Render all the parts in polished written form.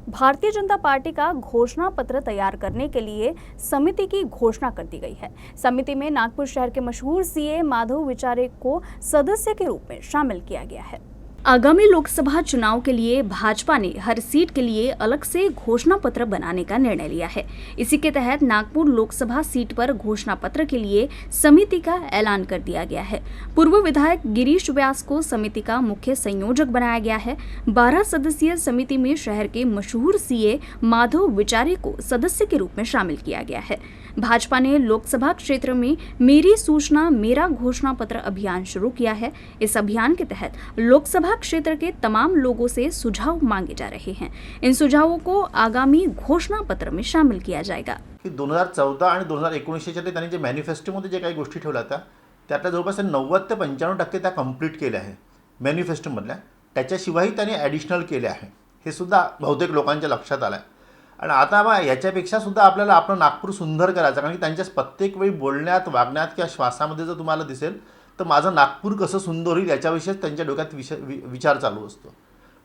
Bharatiya Janata party का घोषणा पत्र तैयार करने के लिए समिति की घोषणा कर दी गई है। समिति में नागपुर शहर के मशहूर सीए माधव विचारे को सदस्य के रूप में शामिल किया गया है। आगामी लोकसभा चुनाव के लिए भाजपा ने हर सीट के लिए अलग से घोषणा पत्र बनाने का निर्णय लिया है। इसी के तहत नागपुर लोकसभा सीट पर घोषणा पत्र के लिए समिति का ऐलान कर दिया गया है। पूर्व विधायक गिरीश व्यास को समिति का मुख्य संयोजक बनाया गया है। 12 सदस्यीय समिति में शहर के मशहूर सीए माधव विचारे को सदस्य के रूप में शामिल किया गया है। भाजपा ने लोकसभा क्षेत्र में मेरी सूचना मेरा घोषणा पत्र अभियान शुरू किया है। इस अभियान के तहत लोकसभा क्षेत्र के तमाम लोगों से सुझाव मांगे जा रहे हैं। इन सुझावों को आगामी घोषणा पत्र में शामिल किया जाएगा। 2014 आणि 2019च्या त्यांनी जे मॅनिफेस्टोमध्ये जे काही गोष्टी ठेवल्या होत्या त्यातल्या जवळपास 90 ते 95% त्या कंप्लीट केल्या आहे मॅनिफेस्टोमधल्या। त्याच्याशिवायही त्यांनी ॲडिशनल केले आहे, हे सुद्धा बहुतेक लोकांच्या लक्षात आलं आहे। आणि आता बा याच्यापेक्षा सुद्धा आपल्याला आपलं नागपूर सुंदर करायचं, कारण की त्यांच्या प्रत्येक वेळी बोलण्यात वागण्यात किंवा श्वासामध्ये जर तुम्हाला दिसेल तर माझं नागपूर कसं सुंदर होईल याच्याविषयीच त्यांच्या डोक्यात विचार चालू असतो।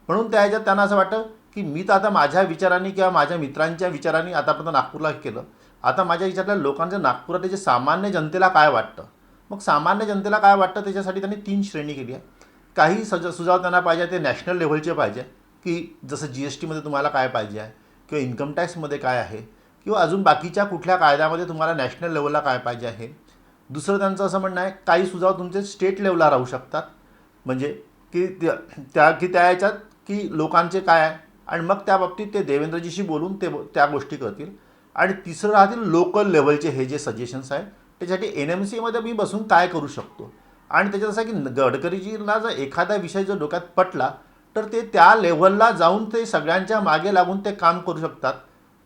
म्हणून त्या ह्याच्यात त्यांना असं वाटतं की मी तर आता माझ्या विचारांनी किंवा माझ्या मित्रांच्या विचारांनी आतापर्यंत नागपूरला केलं, आता माझ्या विचारातल्या लोकांचं नागपुरात जे सामान्य जनतेला काय वाटतं, मग सामान्य जनतेला काय वाटतं त्याच्यासाठी त्यांनी 3 श्रेणी केली आहे। काही सुझाव त्यांना पाहिजे ते नॅशनल लेव्हलचे पाहिजे, की जसं GST मध्ये तुम्हाला काय पाहिजे आहे किंवा इन्कम टॅक्समध्ये काय आहे किंवा अजून बाकीच्या कुठल्या कायद्यामध्ये तुम्हाला नॅशनल लेव्हलला काय पाहिजे आहे। दुसरं त्यांचं असं म्हणणं आहे काही सुझाव तुमचे स्टेट लेव्हलला राहू शकतात, म्हणजे की त्या ह्याच्यात की लोकांचे काय आहे आणि मग त्या बाबतीत ते देवेंद्रजीशी बोलून त्या गोष्टी करतील। आणि तिसरं राहतील लोकल लेव्हलचे हे जे सजेशन्स आहेत त्याच्यासाठी NMCमध्ये मी बसून काय करू शकतो। आणि त्याच्यात असं की गडकरीजींना जर एखादा विषय जर डोक्यात पटला तर ते त्या लेव्हलला जाऊन ते सगळ्यांच्या मागे लागून ते काम करू शकतात।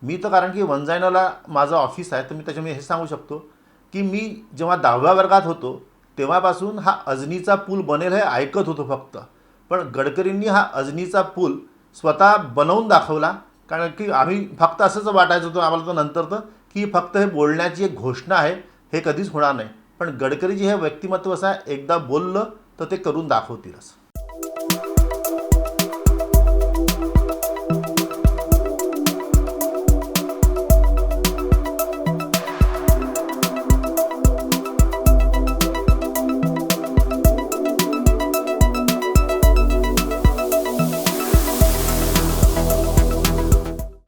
मी तर कारण की वंजायनाला माझं ऑफिस आहे तर मी त्याच्यामुळे हे सांगू शकतो की मी जेव्हा 10व्या वर्गात होतो तेव्हापासून हा अजनीचा पूल बनेल हे ऐकत होतो फक्त, पण गडकरींनी हा अजनीचा पूल स्वतः बनवून दाखवला। कारण की आम्ही फक्त असंच वाटायचं होतं आम्हाला तर नंतर तर की फक्त हे बोलण्याची एक घोषणा आहे, हे कधीच होणार नाही, पण गडकरीजी हे व्यक्तिमत्व असं एकदा बोललं तर ते करून दाखवतीलच।